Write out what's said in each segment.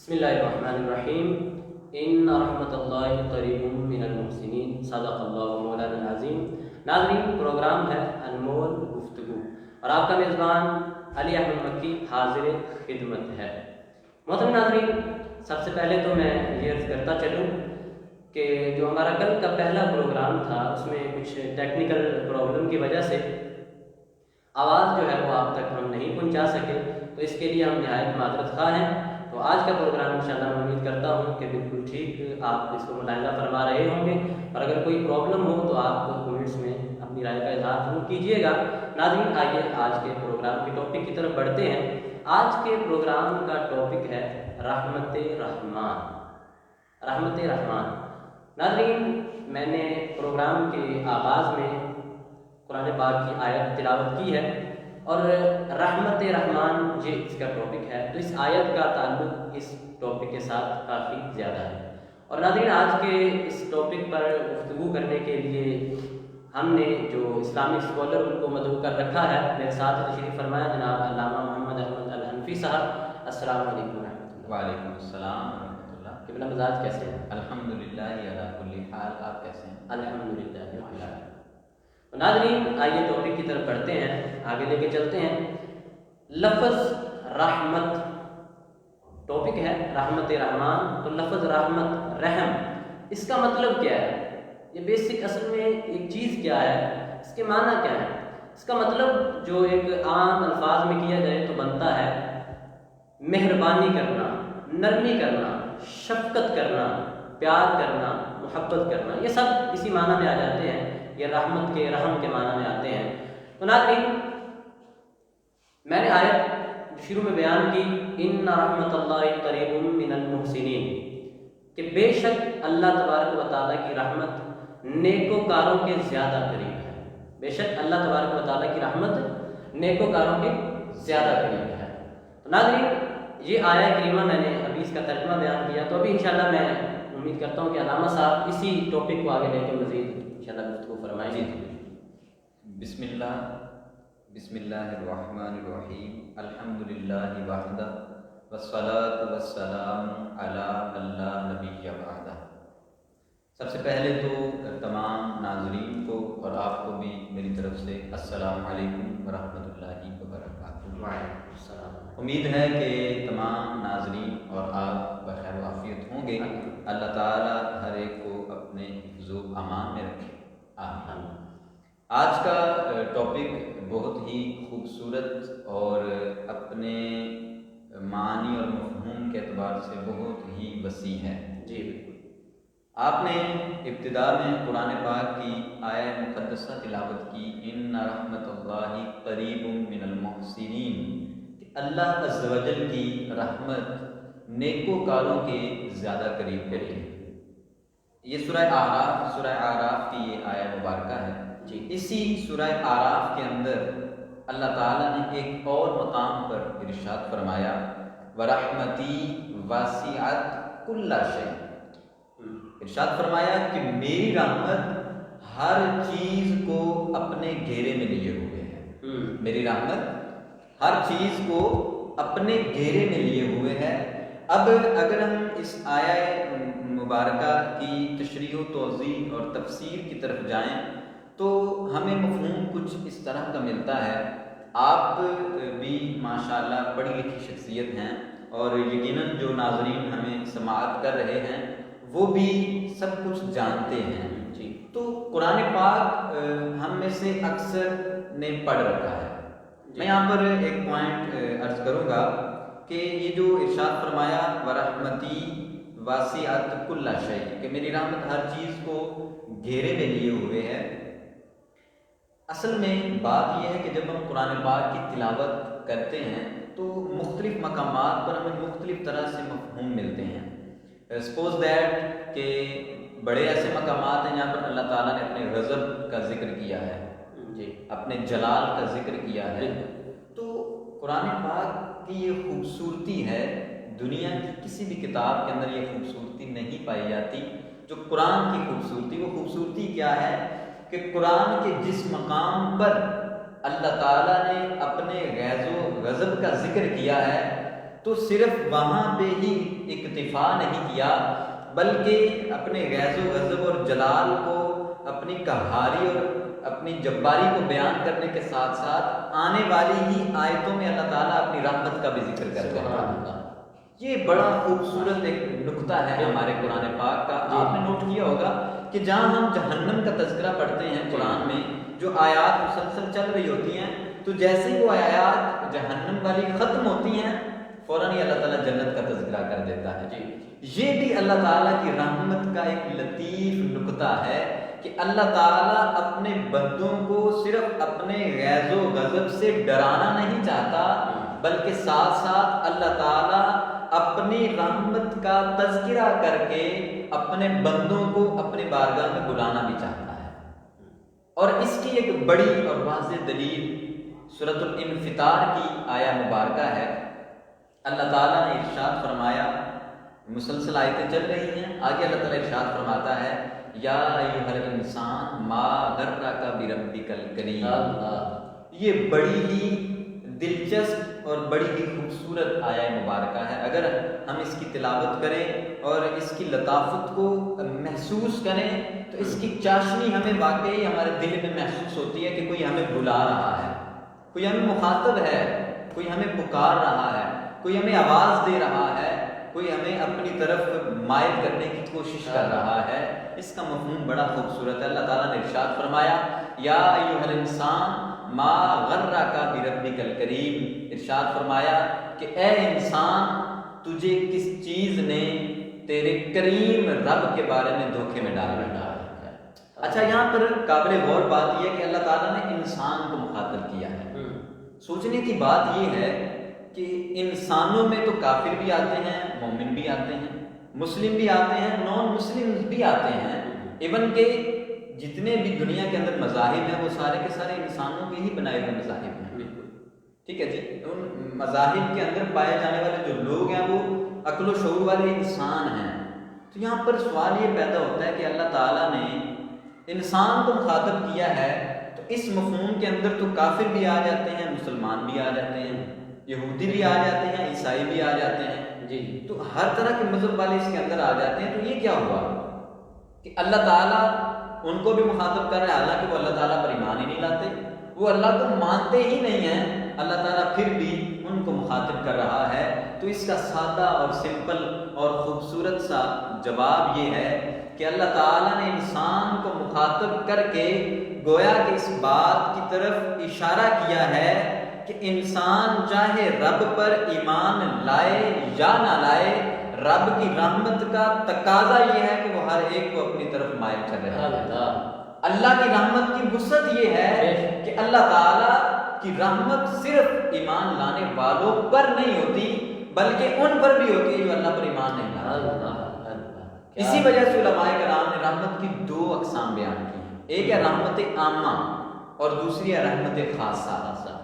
بسم اللہ الرحمن الرحیم ان رحمت اللہ قریب من المحسنین صدق اللہ مولانا العظیم۔ ناظرین، پروگرام ہے انمول گفتگو اور آپ کا میزبان علی احمد مکی حاضر خدمت ہے۔ محترم ناظرین، سب سے پہلے تو میں یہ عرض کرتا چلوں کہ جو ہمارا کل کا پہلا پروگرام تھا اس میں کچھ ٹیکنیکل پرابلم کی وجہ سے آواز جو ہے وہ آپ تک ہم نہیں پہنچا سکے، تو اس کے لیے ہم نہایت معذرت خواہ ہیں۔ تو آج کا پروگرام انشاءاللہ میں امید کرتا ہوں کہ بالکل ٹھیک آپ اس کو ملاحظہ فرما رہے ہوں گے، اور اگر کوئی پرابلم ہو تو آپ کمنٹس میں اپنی رائے کا اظہار ضرور کیجیے گا۔ ناظرین، آئیے آج کے پروگرام کے ٹاپک کی طرف بڑھتے ہیں۔ آج کے پروگرام کا ٹاپک ہے رحمت رحمان۔ رحمت رحمان ناظرین، میں نے پروگرام کے آغاز میں قرآن پاک کی آیت تلاوت کی ہے، اور رحمت رحمان یہ اس کا ٹاپک ہے، تو اس آیت کا تعلق اس ٹاپک کے ساتھ کافی زیادہ ہے۔ اور ناظرین، آج کے اس ٹاپک پر گفتگو کرنے کے لیے ہم نے جو اسلامک اسکالر ان کو مدعو کر رکھا ہے، میرے ساتھ تشریف فرمایا جناب علامہ محمد احمد الحنفی صاحب۔ السلام علیکم ورحمۃ اللہ۔ وعلیکم السلام ورحمۃ اللہ۔ قبلہ مزاج کیسے ہیں؟ الحمدللہ علی کل حال، آپ کیسے ہیں؟ الحمدللہ۔ ناظرین، آئیے ٹاپک کی طرف بڑھتے ہیں، آگے لے کے چلتے ہیں۔ لفظ رحمت ٹاپک ہے، رحمت رحمان، تو لفظ رحمت رحم، اس کا مطلب کیا ہے؟ یہ بیسک اصل میں ایک چیز کیا ہے، اس کے معنی کیا ہے؟ اس کا مطلب جو ایک عام الفاظ میں کیا جائے تو بنتا ہے مہربانی کرنا، نرمی کرنا، شفقت کرنا، پیار کرنا، محبت کرنا، یہ سب اسی معنی میں آ جاتے ہیں، یہ رحمت کے رحم کے معنی میں آتے ہیں۔ تو ناظرین، میں نے آیت جو شروع میں بیان کی، ان رحمت اللہ قریب من المحسنین، کہ بے شک اللہ تبارک و تعالیٰ کی رحمت نیکوکاروں کے زیادہ قریب ہے۔ بے شک اللہ تبارک و تعالیٰ کی رحمت نیکوکاروں کے زیادہ قریب ہے۔ تو ناظرین، یہ آیہ کریمہ میں نے ابھی اس کا ترجمہ بیان کیا، تو ابھی انشاءاللہ میں امید کرتا ہوں کہ علامہ صاحب اسی ٹاپک کو آگے لے کے مزید انشاءاللہ گفتگو فرمائیں گے۔ بسم اللہ الرحمن الرحیم، الحمدللہ وحدہ والصلاة والسلام علی من لا نبی بعدہ۔ سب سے پہلے تو تمام ناظرین کو اور آپ کو بھی میری طرف سے السلام علیکم ورحمۃ اللہ وبرکاتہ۔ وعلیکم السلام۔ امید ہے کہ تمام ناظرین اور آپ بخیر و عافیت ہوں گے۔ اللہ تعالیٰ ہر ایک کو اپنے حفظ و امان میں رکھے، آمین۔ آج کا ٹاپک بہت ہی خوبصورت اور اپنے معنی اور مفہوم کے اعتبار سے بہت ہی وسیع ہے۔ جی بالکل۔ آپ نے ابتدا میں قرآن پاک کی آیہ مقدسہ تلاوت کی، ان رحمت اللہ قریب من المحسنین، کہ اللہ عز و جل کی رحمت نیکوکاروں کے زیادہ قریب قریب ہے۔ یہ سورہ اعراف کی یہ آیہ مبارکہ ہے۔ جی، اسی سورہ اعراف کے اندر اللہ تعالیٰ نے ایک اور مقام پر ارشاد فرمایا، وَرَحْمَتِي وَاسِعَتْ كُلَّ شَيْءٍ، ارشاد فرمایا کہ میری رحمت ہر چیز کو اپنے گھیرے میں لیے ہوئے ہے۔ میری رحمت ہر چیز کو اپنے گھیرے میں لیے ہوئے ہے۔ اب اگر ہم اس آیہ مبارکہ کی تشریح و توضیح اور تفسیر کی طرف جائیں تو ہمیں مفہوم کچھ اس طرح کا ملتا ہے۔ آپ بھی ماشاءاللہ پڑھی لکھی شخصیت ہیں، اور یقیناً جو ناظرین ہمیں سماعت کر رہے ہیں وہ بھی سب کچھ جانتے ہیں۔ جی، تو قرآن پاک ہم میں سے اکثر نے پڑھ رکھا ہے۔ میں یہاں پر ایک پوائنٹ عرض کروں گا کہ یہ جو ارشاد فرمایا وَرَحْمَتِي وَاسِعَتْ كُلَّ شَيْءٍ، کہ میری رحمت ہر چیز کو گھیرے میں لیے ہوئے ہے، اصل میں بات یہ ہے کہ جب ہم قرآن پاک کی تلاوت کرتے ہیں تو مختلف مقامات پر ہمیں مختلف طرح سے مفہوم ملتے ہیں۔ سپوز دیٹ کہ بڑے ایسے مقامات ہیں جہاں پر اللہ تعالیٰ نے اپنے غضب کا ذکر کیا ہے، جی، اپنے جلال کا ذکر کیا ہے۔ تو قرآن پاک کی یہ خوبصورتی ہے، دنیا کی کسی بھی کتاب کے اندر یہ خوبصورتی نہیں پائی جاتی جو قرآن کی خوبصورتی۔ وہ خوبصورتی کیا ہے کہ قرآن کے جس مقام پر اللہ تعالیٰ نے اپنے غیظ و غضب کا ذکر کیا ہے، تو صرف وہاں پہ ہی اکتفا نہیں کیا، بلکہ اپنے غیظ و غضب اور جلال کو، اپنی قہاری اور اپنی جباری کو بیان کرنے کے ساتھ ساتھ آنے والی ہی آیتوں میں اللہ تعالیٰ اپنی رحمت کا بھی ذکر کرتے ہیں۔ یہ بڑا خوبصورت ایک نقطہ ہے ہمارے قرآن پاک کا۔ آپ نے نوٹ کیا ہوگا کہ جہاں ہم جہنم کا تذکرہ پڑھتے ہیں قرآن میں، جو آیات مسلسل چل رہی ہوتی ہیں، تو جیسے ہی وہ آیات جہنم والی ختم ہوتی ہیں، فوراً ہی اللہ تعالیٰ جنت کا تذکرہ کر دیتا ہے۔ یہ بھی اللہ تعالیٰ کی رحمت کا ایک لطیف نقطہ ہے کہ اللہ تعالیٰ اپنے بندوں کو صرف اپنے غیظ و غضب سے ڈرانا نہیں چاہتا، بلکہ ساتھ ساتھ اللہ تعالیٰ اپنی رحمت کا تذکرہ کر کے اپنے بندوں کو اپنے بارگاہ میں بلانا بھی چاہتا ہے۔ اور اس کی ایک بڑی اور واضح دلیل سورۃ الانفطار کی آیہ مبارکہ ہے۔ اللہ تعالیٰ نے ارشاد فرمایا، مسلسل آیتیں چل رہی ہیں، آگے اللہ تعالیٰ ارشاد فرماتا ہے، یا ایھا الانسان ما غرک بربک الکریم۔ یہ بڑی ہی دلچسپ اور بڑی ہی خوبصورت آیہ مبارکہ ہے۔ اگر ہم اس کی تلاوت کریں اور اس کی لطافت کو محسوس کریں تو اس کی چاشنی ہمیں واقعی ہمارے دل میں محسوس ہوتی ہے کہ کوئی ہمیں بلا رہا ہے، کوئی ہمیں مخاطب ہے، کوئی ہمیں پکار رہا ہے، کوئی ہمیں آواز دے رہا ہے، کوئی ہمیں اپنی طرف مائل کرنے کی کوشش کر رہا ہے۔ اس کا مفہوم بڑا خوبصورت ہے۔ اللہ تعالیٰ نے ارشاد فرمایا، یا ایھا الانسان ما غرک بربک الکریم۔ ارشاد فرمایا کہ اے انسان، تجھے کس چیز نے تیرے کریم رب کے بارے میں دھوکے میں ڈال رکھا ہے۔ اچھا، یہاں پر قابل غور بات یہ ہے کہ اللہ تعالیٰ نے انسان کو مخاطب کیا ہے۔ سوچنے کی بات یہ ہے کہ انسانوں میں تو کافر بھی آتے ہیں، مومن بھی آتے ہیں، مسلم بھی آتے ہیں، نان مسلم بھی آتے ہیں، ایون کہ جتنے بھی دنیا کے اندر مذاہب ہیں وہ سارے کے سارے انسانوں کے ہی بنائے ہوئے مذاہب ہیں۔ ٹھیک ہے جی، ان مذاہب کے اندر پائے جانے والے جو لوگ ہیں وہ عقل و شعور والے انسان ہیں۔ تو یہاں پر سوال یہ پیدا ہوتا ہے کہ اللہ تعالیٰ نے انسان کو مخاطب کیا ہے، تو اس مفہوم کے اندر تو کافر بھی آ جاتے ہیں، مسلمان بھی آ جاتے ہیں، یہودی بھی آ جاتے ہیں، عیسائی بھی آ جاتے ہیں، جی، تو ہر طرح کے مذہب والے اس کے اندر آ جاتے ہیں۔ تو یہ کیا ہوا کہ اللہ تعالیٰ ان کو بھی مخاطب کر رہے ہیں، حالانکہ وہ اللہ تعالیٰ پر ایمان ہی نہیں لاتے، وہ اللہ کو مانتے ہی نہیں ہیں، اللہ تعالیٰ پھر بھی ان کو مخاطب کر رہا ہے۔ تو اس کا سادہ اور سمپل اور خوبصورت سا جواب یہ ہے کہ اللہ تعالیٰ نے انسان کو مخاطب کر کے گویا کہ اس بات کی طرف اشارہ کیا ہے کہ انسان چاہے رب پر ایمان لائے یا نہ لائے، رب کی رحمت کا تقاضا یہ ہے کہ وہ ہر ایک کو اپنی طرف مائل کر رہا ہے۔ اللہ کی رحمت کی وسعت یہ ہے کہ اللہ تعالیٰ کی رحمت صرف ایمان لانے والوں پر نہیں ہوتی، بلکہ ان پر بھی ہوتی ہے جو اللہ پر ایمان نہیں لاتے۔ اسی وجہ سے علماء کرام نے رحمت کی دو اقسام بیان کی ہیں، ایک ہے رحمت عامہ اور دوسری ہے رحمت خاصہ۔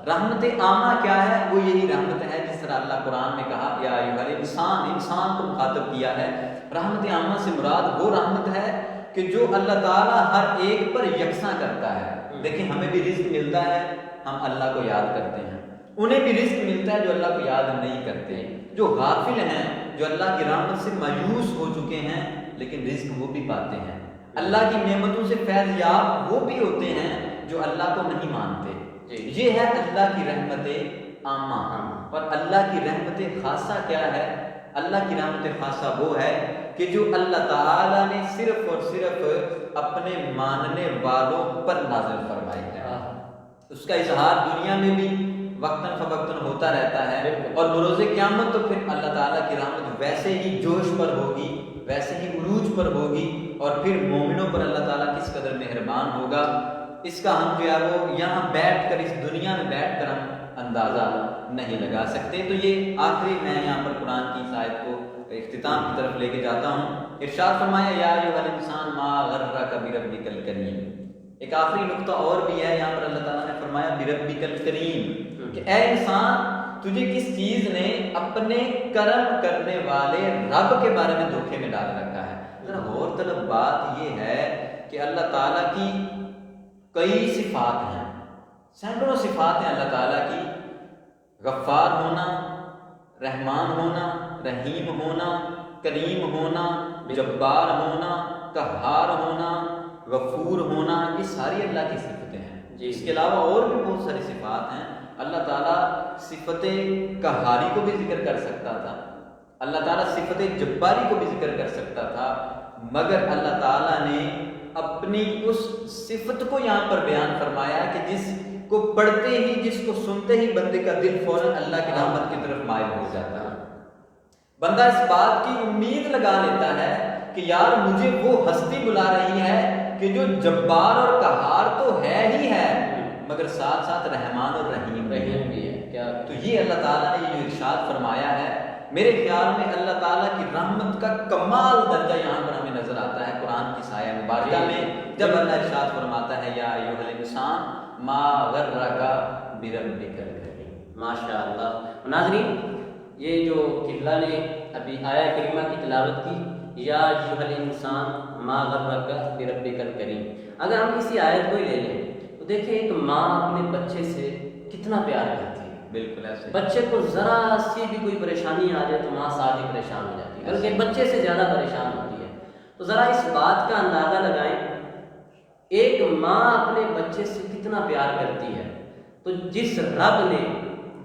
رحمت عامہ کیا ہے؟ وہ یہی رحمت ہے جس طرح اللہ قرآن میں کہا، یا ایھا الانسان، انسان کو مخاطب کیا ہے۔ رحمت عامہ سے مراد وہ رحمت ہے کہ جو اللہ تعالیٰ ہر ایک پر یکساں کرتا ہے۔ دیکھیں، ہمیں بھی رزق ملتا ہے، ہم اللہ کو یاد کرتے ہیں، انہیں بھی رزق ملتا ہے جو اللہ کو یاد نہیں کرتے، جو غافل ہیں، جو اللہ کی رحمت سے مایوس ہو چکے ہیں، لیکن رزق وہ بھی پاتے ہیں۔ اللہ کی نعمتوں سے فیض یاب وہ بھی ہوتے ہیں جو اللہ کو نہیں مانتے۔ یہ ہے اللہ کی رحمت عامہ۔ اور اللہ کی رحمت خاصہ کیا ہے؟ اللہ کی رحمت خاصہ وہ ہے کہ جو اللہ تعالیٰ نے صرف اور صرف اپنے ماننے والوں پر نازل فرمائی ہے۔ اس کا اظہار دنیا میں بھی وقتاً فوقتاً ہوتا رہتا ہے، اور بروز قیامت تو پھر اللہ تعالیٰ کی رحمت ویسے ہی جوش پر ہوگی، ویسے ہی عروج پر ہوگی، اور پھر مومنوں پر اللہ تعالیٰ کس قدر مہربان ہوگا، اس کا ہم جو ہے وہ یہاں بیٹھ کر، اس دنیا میں بیٹھ کر ہم اندازہ نہیں لگا سکتے۔ تو یہ آخری میں یہاں پر قرآن کی اس آیت کو اختتام کی طرف لے کے جاتا ہوں۔ ارشاد فرمایا، یا ایھا الانسان ما غرک بربک الکریم۔ ایک آخری نقطہ اور بھی ہے یہاں پر، اللہ تعالیٰ نے فرمایا بربک الکریم، کہ اے انسان، تجھے کس چیز نے اپنے کرم کرنے والے رب کے بارے میں دھوکے میں ڈال رکھا ہے۔ ذرا غور طلب بات یہ ہے کہ اللہ تعالیٰ کی کئی صفات ہیں، سینکڑوں صفات ہیں اللہ تعالیٰ کی، غفار ہونا، رحمان ہونا، رحیم ہونا، کریم ہونا، جبار ہونا، قہار ہونا، غفور ہونا، یہ ساری اللہ کی صفتیں ہیں جی۔ اس کے علاوہ اور بھی بہت ساری صفات ہیں۔ اللہ تعالیٰ صفت قہاری کو بھی ذکر کر سکتا تھا، اللہ تعالیٰ صفت جباری کو بھی ذکر کر سکتا تھا، مگر اللہ تعالیٰ نے اپنی اس صفت کو یہاں پر بیان فرمایا کہ جس کو پڑھتے ہی، جس کو سنتے ہی بندے کا دل فوراً اللہ کی رحمت کی طرف مائل ہو جاتا ہے۔ بندہ اس بات کی امید لگا لیتا ہے کہ یار مجھے وہ ہستی بلا رہی ہے کہ جو جبار اور قہار تو ہے ہی ہے، مگر ساتھ ساتھ رحمان اور رحیم بھی ہے کیا؟ تو یہ اللہ تعالیٰ نے جو ارشاد فرمایا ہے، میرے خیال میں اللہ تعالیٰ کی رحمت کا کمال درجہ یہاں پر ہمیں نظر آتا ہے قرآن کی سایہ مبارکہ میں، جب اللہ ارشاد فرماتا ہے یا ایھا الانسان ما غرک بربک الکریم۔ ماشاء اللہ۔ ناظرین، یہ جو قبلہ نے ابھی آیہ کریمہ کی تلاوت کی، یا ایھا الانسان ما غرک بربک الکریم، اگر ہم اسی آیت کو ہی لے لیں تو دیکھیں ایک ماں اپنے بچے سے کتنا پیار کرتی ہے۔ بالکل ایسے بچے کو ذرا سی بھی کوئی پریشانی آ جائے تو ماں ساتھ ہی پریشان ہو جاتی ہے، بلکہ بچے سے زیادہ پریشان ہوتی ہے۔ تو ذرا اس بات کا اندازہ لگائیں، ایک ماں اپنے بچے سے کتنا پیار کرتی ہے، تو جس رب نے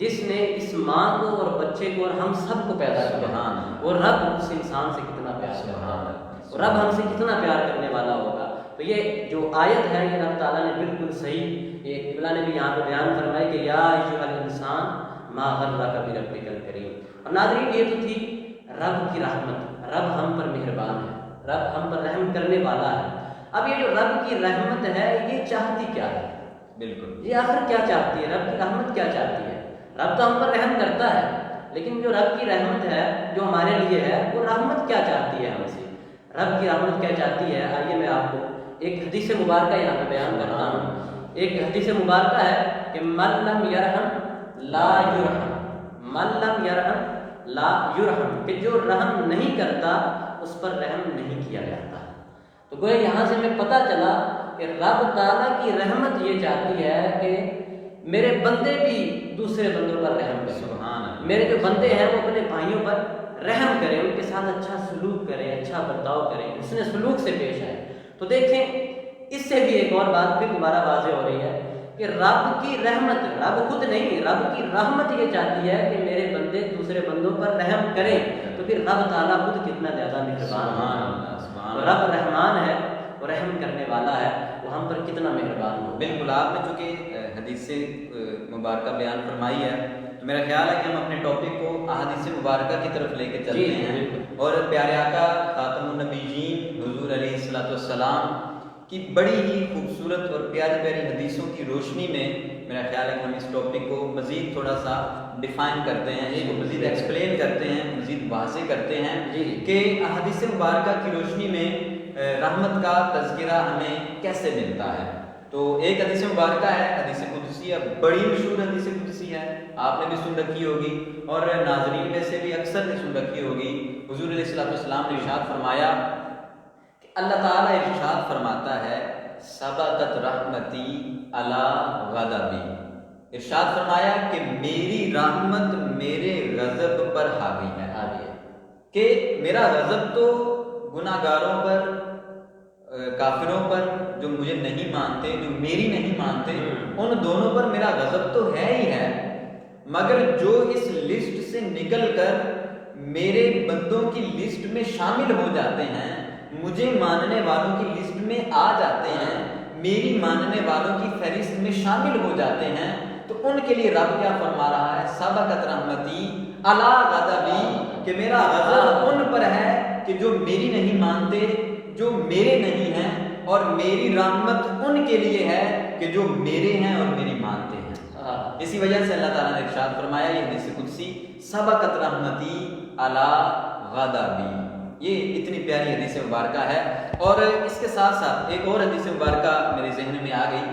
اس ماں کو اور بچے کو اور ہم سب کو پیدا کیا، وہ رب اس انسان سے کتنا پیار کرتا ہے، اور رب ہم سے کتنا پیار کرنے والا ہوگا۔ تو یہ جو آیت ہے یہ رب تعالیٰ نے بالکل صحیح، یہ قبلہ نے بھی یہاں پہ بیان فرمایا کہ یا ایھا الانسان ما غرک بربک الکریم۔ اور ناظرین، یہ تو تھی رب کی رحمت، رب ہم پر مہربان ہے، رب ہم پر رحم کرنے والا ہے۔ اب یہ جو رب کی رحمت ہے یہ چاہتی کیا ہے؟ بالکل یہ آخر کیا چاہتی ہے؟ رب کی رحمت کیا چاہتی ہے؟ رب تو ہم پر رحم کرتا ہے، لیکن جو رب کی رحمت ہے جو ہمارے لیے ہے، وہ رحمت کیا چاہتی ہے ہم سے؟ رب کی رحمت کیا چاہتی ہے؟ آئیے میں آپ کو ایک حدیث مبارکہ یہاں پہ بیان کرتا ہوں۔ ایک حدیث مبارکہ ہے کہ من لم یرحم لا یرحم، من لم یرحم لا یرحم، کہ جو رحم نہیں کرتا اس پر رحم نہیں کیا جاتا۔ تو گویا یہاں سے ہمیں پتہ چلا کہ رب تعالیٰ کی رحمت یہ چاہتی ہے کہ میرے بندے بھی دوسرے بندوں پر رحم کریں، سبحان اللہ، میرے جو بندے ہیں وہ اپنے بھائیوں پر رحم کریں، ان کے ساتھ اچھا سلوک کریں، اچھا برتاؤ کریں، حسن سلوک سے پیش آئے۔ تو دیکھیں اس سے بھی ایک اور بات پھر دوبارہ واضح ہو رہی ہے کہ رب کی رحمت، رب خود نہیں، رب کی رحمت یہ چاہتی ہے کہ میرے بندے دوسرے بندوں پر رحم کریں، تو پھر رب تعالیٰ خود کتنا زیادہ مہربان ہے۔ رب رحمان ہے، وہ رحم کرنے والا ہے، وہ ہم پر کتنا مہربان ہو۔ بالکل، آپ نے چونکہ حدیث مبارکہ بیان فرمائی ہے تو میرا خیال ہے کہ ہم اپنے ٹاپک کو احادیث مبارکہ کی طرف لے کے چلتے ہیں، اور پیارے آقا خاتم النبیین حضور علیہ الصلوۃ والسلام کی بڑی ہی خوبصورت اور پیاری پیاری حدیثوں کی روشنی میں میرا خیال ہے کہ ہم اس ٹاپک کو مزید تھوڑا سا ڈیفائن کرتے ہیں، اس کو مزید ایکسپلین کرتے ہیں، مزید واضح کرتے ہیں کہ احادیث مبارکہ کی روشنی میں رحمت کا تذکرہ ہمیں کیسے ملتا ہے۔ تو ایک حدیث مبارکہ ہے حدیث قدسیہ، بڑی مشہور حدیث قدسی ہے، آپ نے بھی سن رکھی ہوگی اور ناظرین میں سے بھی اکثر نے سن رکھی ہوگی۔ حضور علیہ الصلوۃ والسلام نے ارشاد فرمایا کہ اللہ تعالیٰ ارشاد فرماتا ہے سبقت رحمتی علی غضبی، ارشاد فرمایا کہ میری رحمت میرے غضب پر حاوی ہے، کہ میرا غضب تو گناہ گاروں پر، کافروں پر، جو مجھے نہیں مانتے، جو میری نہیں مانتے، ان دونوں پر میرا غضب تو ہے ہی ہے، مگر جو اس لسٹ سے نکل کر میرے بندوں کی لسٹ میں شامل ہو جاتے ہیں، مجھے ماننے والوں کی لسٹ میں آ جاتے ہیں، میری ماننے والوں کی فہرست میں شامل ہو جاتے ہیں، تو ان کے لیے رب کیا فرما رہا ہے؟ سبقت رحمتی علی غضبی، کہ میرا غضب ان پر ہے کہ جو میری نہیں مانتے، جو میرے نہیں ہیں، اور میری رحمت ان کے لیے ہے کہ جو میرے ہیں اور میری مانتے ہیں۔ اسی وجہ سے اللہ تعالیٰ نے ارشاد فرمایا، یہ حدیث قدسی، سبقت رحمتی علی غضبی، یہ اتنی پیاری حدیث مبارکہ ہے۔ اور اس کے ساتھ ساتھ ایک اور حدیث مبارکہ میرے ذہن میں آ گئی،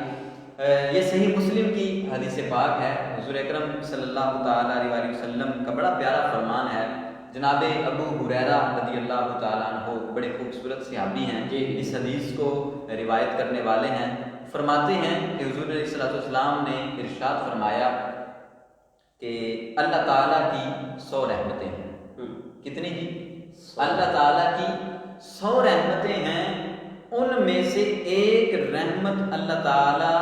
یہ صحیح مسلم کی حدیث پاک ہے، حضور اکرم صلی اللہ تعالیٰ علیہ وسلم کا بڑا پیارا فرمان ہے۔ جناب ابو ہریرہ رضی اللہ تعالیٰ عنہ بڑے خوبصورت صحابی ہیں، اس حدیث کو روایت کرنے والے ہیں، فرماتے ہیں کہ حضور علیہ الصلوۃ والسلام نے ارشاد فرمایا کہ اللہ تعالیٰ کی 100 رحمتیں ہیں. کتنی جی؟ اللہ تعالیٰ کی 100 رحمتیں ہیں. ان میں سے ایک رحمت اللہ تعالیٰ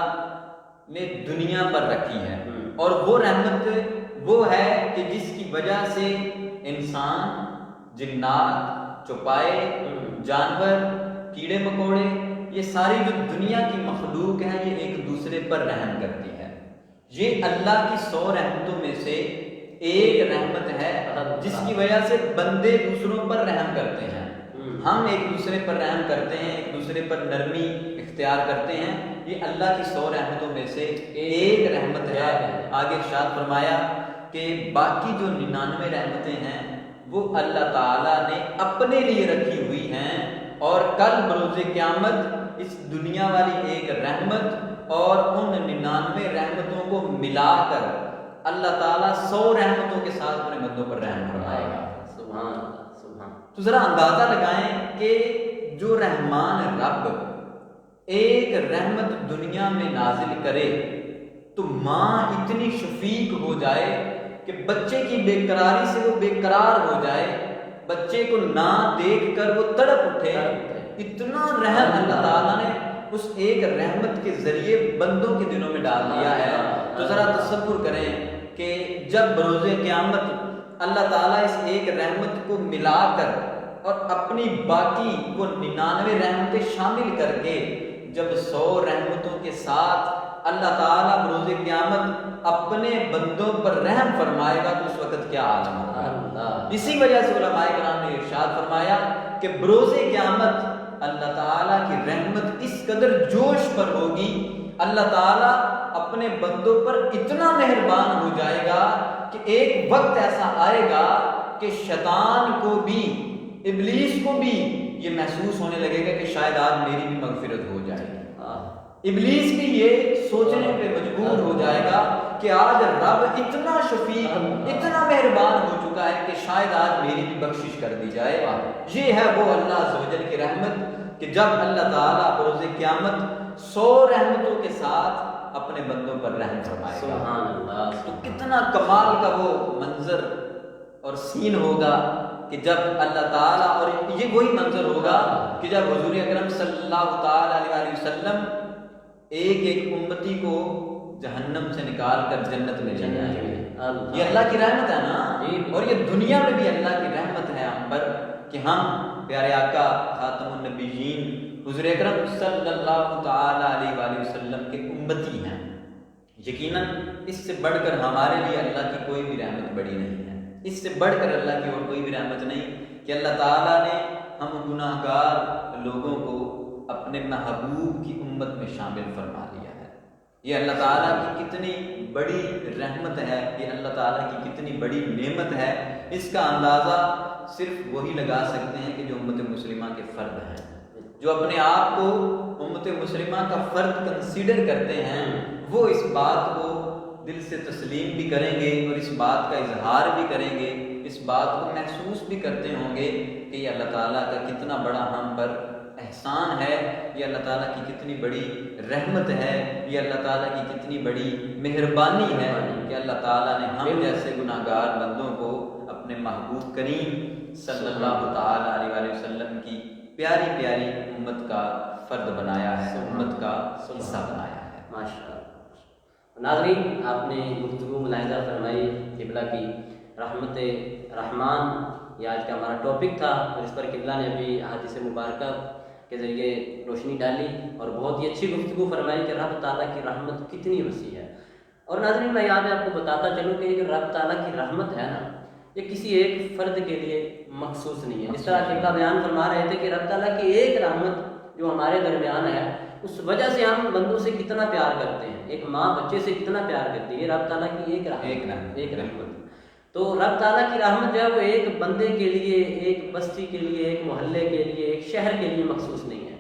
نے دنیا پر رکھی ہے، اور وہ رحمت وہ ہے کہ جس کی وجہ سے انسان، جنات، چوپائے، جانور، کیڑے مکوڑے، یہ ساری جو دنیا کی مخلوق ہے یہ ایک دوسرے پر رحم کرتی ہے. یہ اللہ کی 100 رحمتوں میں سے ایک رحمت ہے جس کی وجہ سے بندے دوسروں پر رحم کرتے ہیں. ہم ایک دوسرے پر رحم کرتے ہیں، ایک دوسرے پر نرمی اختیار کرتے ہیں. یہ اللہ کی 100 رحمتوں میں سے ایک رحمت ہے. آگے ارشاد فرمایا کہ باقی جو 99 رحمتیں ہیں وہ اللہ تعالیٰ نے اپنے لیے رکھی ہوئی ہیں، اور کل بروز قیامت اس دنیا والی ایک رحمت اور ان 99 رحمتوں کو ملا کر اللہ تعالیٰ 100 رحمتوں کے ساتھ اپنے بندوں پر رحم فرمائے گا. سبحان اللہ، سبحان. تو ذرا اندازہ لگائیں کہ جو رحمان رب ایک رحمت دنیا میں نازل کرے تو ماں اتنی شفیق ہو جائے کہ بچے کی بے قراری سے وہ بے قرار ہو جائے، بچے کو نہ دیکھ کر وہ تڑپ اٹھے. اتنا رحم اللہ تعالیٰ نے اس ایک رحمت کے ذریعے بندوں کے دلوں میں ڈال دیا ہے. تو ذرا تصور کریں کہ جب بروز قیامت اللہ تعالیٰ اس ایک رحمت کو ملا کر اور اپنی باقی وہ 99 رحمتیں شامل کر کے جب 100 رحمتوں کے ساتھ اللہ تعالیٰ بروز قیامت اپنے بندوں پر رحم فرمائے گا تو اس وقت کیا عالم ہوگا. اسی وجہ سے علماء کرام نے ارشاد فرمایا کہ بروز قیامت اللہ تعالیٰ کی رحمت اس قدر جوش پر ہوگی، اللہ تعالیٰ اپنے بندوں پر اتنا مہربان ہو جائے گا کہ ایک وقت ایسا آئے گا کہ شیطان کو بھی، ابلیس کو بھی یہ محسوس ہونے لگے گا کہ شاید آج میری بھی مغفرت ہو جائے گی. ابلیس بھی یہ سوچنے پہ مجبور ہو جائے گا کہ آج رب اتنا شفیق، اتنا مہربان ہو چکا ہے کہ شاید آج میری بھی بخشش کر دی جائے. یہ ہے وہ اللہ عز و جل کی رحمت کہ جب اللہ تعالیٰ بروز قیامت 100 رحمتوں کے ساتھ اپنے بندوں پر رحم فرمائے گا. سبحان اللہ. تو کتنا کمال کا وہ منظر اور سین ہوگا کہ جب اللہ تعالیٰ، اور یہ وہی منظر ہوگا کہ جب حضور اکرم صلی اللہ تعالیٰ علیہ وسلم ایک ایک امتی کو جہنم سے نکال کر جنت میں لے جائیں گے. یہ اللہ کی رحمت ہے نا، اور یہ دنیا میں بھی اللہ کی رحمت ہے ہم پر کہ ہم پیارے آقا خاتم النبیین حضور اکرم صلی اللہ تعالیٰ علیہ وآلہ وسلم کے امتی ہیں. یقیناً اس سے بڑھ کر ہمارے لیے اللہ کی کوئی بھی رحمت بڑی نہیں ہے. اس سے بڑھ کر اللہ کی اور کوئی بھی رحمت نہیں کہ اللہ تعالیٰ نے ہم گناہ گار لوگوں کو اپنے محبوب کی امت میں شامل فرما لیا ہے. یہ اللہ تعالیٰ کی کتنی بڑی رحمت ہے، یہ اللہ تعالیٰ کی کتنی بڑی نعمت ہے. اس کا اندازہ صرف وہی لگا سکتے ہیں کہ جو امت مسلمہ کے فرد ہیں، جو اپنے آپ کو امت مسلمہ کا فرد کنسیڈر کرتے ہیں، وہ اس بات کو دل سے تسلیم بھی کریں گے اور اس بات کا اظہار بھی کریں گے، اس بات کو محسوس بھی کرتے ہوں گے کہ یہ اللہ تعالیٰ کا کتنا بڑا ہم پر احسان ہے، یہ اللہ تعالیٰ کی کتنی بڑی رحمت ہے، یہ اللہ تعالیٰ کی کتنی بڑی مہربانی ہے کہ اللہ تعالیٰ نے ہم جیسے گناہ گار بندوں کو اپنے محبوب کریم صلی اللہ تعالیٰ علیہ وآلہ وسلم کی پیاری پیاری امت کا فرد بنایا ہے، امت کا حصہ بنایا ہے. ماشاء اللہ. ناظرین، آپ نے گفتگو ملاحظہ فرمائی قبلہ کی رحمت رحمان، یہ آج کا ہمارا ٹاپک تھا، اور اس پر قبلہ نے ابھی حدیث مبارکہ کے ذریعے روشنی ڈالی اور بہت ہی اچھی گفتگو فرمائی کہ رب تعالیٰ کی رحمت کتنی وسیع ہے. اور ناظرین، میں یہاں پہ آپ کو بتاتا چلوں کہ یہ جو رب تعالیٰ کی رحمت ہے نا، یہ کسی ایک فرد کے لیے مخصوص نہیں ہے. جس طرح قبلہ بیان فرما رہے تھے کہ رب تعالیٰ کی ایک رحمت جو ہمارے درمیان ہے، اس وجہ سے ہم بندوں سے کتنا پیار کرتے ہیں. ایک ماں بچے سے کتنا پیار کرتی ہے، رب تعالیٰ کی ایک رحمت. تو رب تعالیٰ کی رحمت جو ہے وہ ایک بندے کے لیے، ایک بستی کے لیے، ایک محلے کے لیے، ایک شہر کے لیے مخصوص نہیں ہے،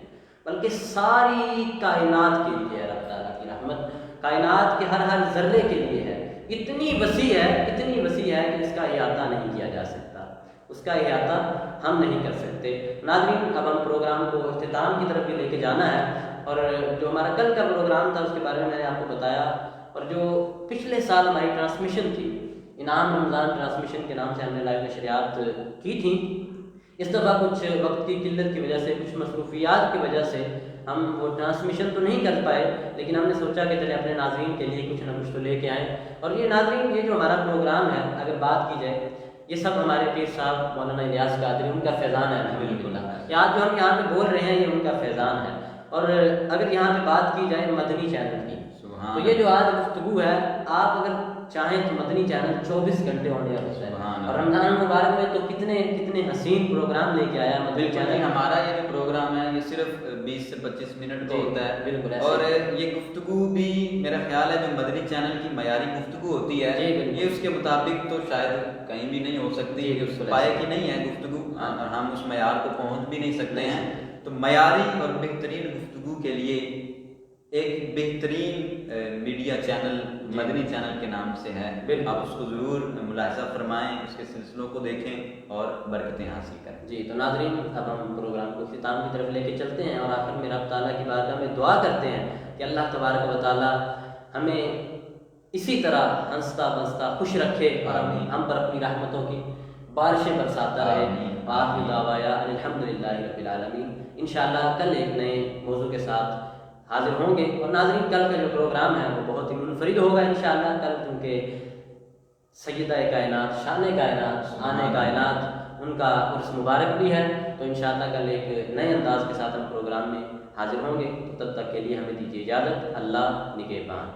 بلکہ ساری کائنات کے لیے ہے. رب تعالیٰ کی رحمت کائنات کے ہر ذرے کے لیے ہے. اتنی وسیع ہے، اتنی وسیع ہے کہ اس کا احاطہ نہیں کیا جا سکتا، اس کا احاطہ ہم نہیں کر سکتے. ناظرین، اب ہم پروگرام کو اختتام کی طرف بھی لے کے جانا ہے، اور جو ہمارا کل کا پروگرام تھا اس کے بارے میں نے آپ کو بتایا، اور جو پچھلے سال ہماری ٹرانسمیشن تھی انعام رمضان ٹرانسمیشن کے نام سے ہم نے لائیو نشریات کی تھیں. اس دفعہ کچھ وقت کی قلت کی وجہ سے، کچھ مصروفیات کی وجہ سے ہم وہ ٹرانسمیشن تو نہیں کر پائے، لیکن ہم نے سوچا کہ چلے اپنے ناظرین کے لیے کچھ نہ کچھ تو لے کے آئیں. اور یہ ناظرین، یہ جو ہمارا پروگرام ہے، اگر بات کی جائے، یہ سب ہمارے پیر صاحب مولانا الیاس قادری، ان کا فیضان ہے الحمدللہ. یہ آج جو ہم یہاں پہ بول رہے ہیں، یہ ان کا فیضان ہے. اور اگر یہاں پہ بات کی جائے مدنی چینل کی، تو یہ جو آج گفتگو ہے، آپ اگر چاہیں تو مدنی چینل 24 گھنٹے ہونے ہوتا ہے. اور رمضان مبارک میں تو کتنے کتنے حسین پروگرام لے کے آیا مدنی چینل. ہمارا یہ جو پروگرام ہے یہ صرف 20 سے 25 منٹ کا ہوتا ہے. بالکل. اور یہ گفتگو بھی میرا خیال ہے جو مدنی چینل کی معیاری گفتگو ہوتی ہے، یہ اس کے مطابق تو شاید کہیں بھی نہیں ہو سکتی. اس پائے کی نہیں ہے گفتگو، اور ہم اس معیار کو پہنچ بھی نہیں سکتے ہیں. تو معیاری اور بہترین گفتگو کے لیے ایک بہترین میڈیا چینل مدنی چینل کے نام سے ہے. آپ اس کو ضرور ملاحظہ فرمائیں، اس کے سلسلوں کو دیکھیں اور برکتیں حاصل کریں. جی تو ناظرین، اب ہم پروگرام کو اختتام کی طرف لے کے چلتے ہیں، اور آخر میں رب تعالیٰ کی بارگاہ میں دعا کرتے ہیں کہ اللہ تبارک و تعالیٰ ہمیں اسی طرح ہنستا بنستا خوش رکھے، اور ہم پر اپنی رحمتوں کی بارشیں برساتا رہے. آخر دعوانا الحمدللہ رب العالمین. انشاءاللہ کل ایک نئے موضوع کے ساتھ حاضر ہوں گے. اور ناظرین، کل کا جو پروگرام ہے وہ بہت ہی منفرد ہوگا انشاءاللہ. کل کیونکہ سیدہ کائنات، شان کائنات، آنے کائنات، ان کا عرس مبارک بھی ہے. تو انشاءاللہ کل ایک نئے انداز کے ساتھ ہم پروگرام میں حاضر ہوں گے. تب تک کے لیے ہمیں دیجیے اجازت. اللہ نگہبان.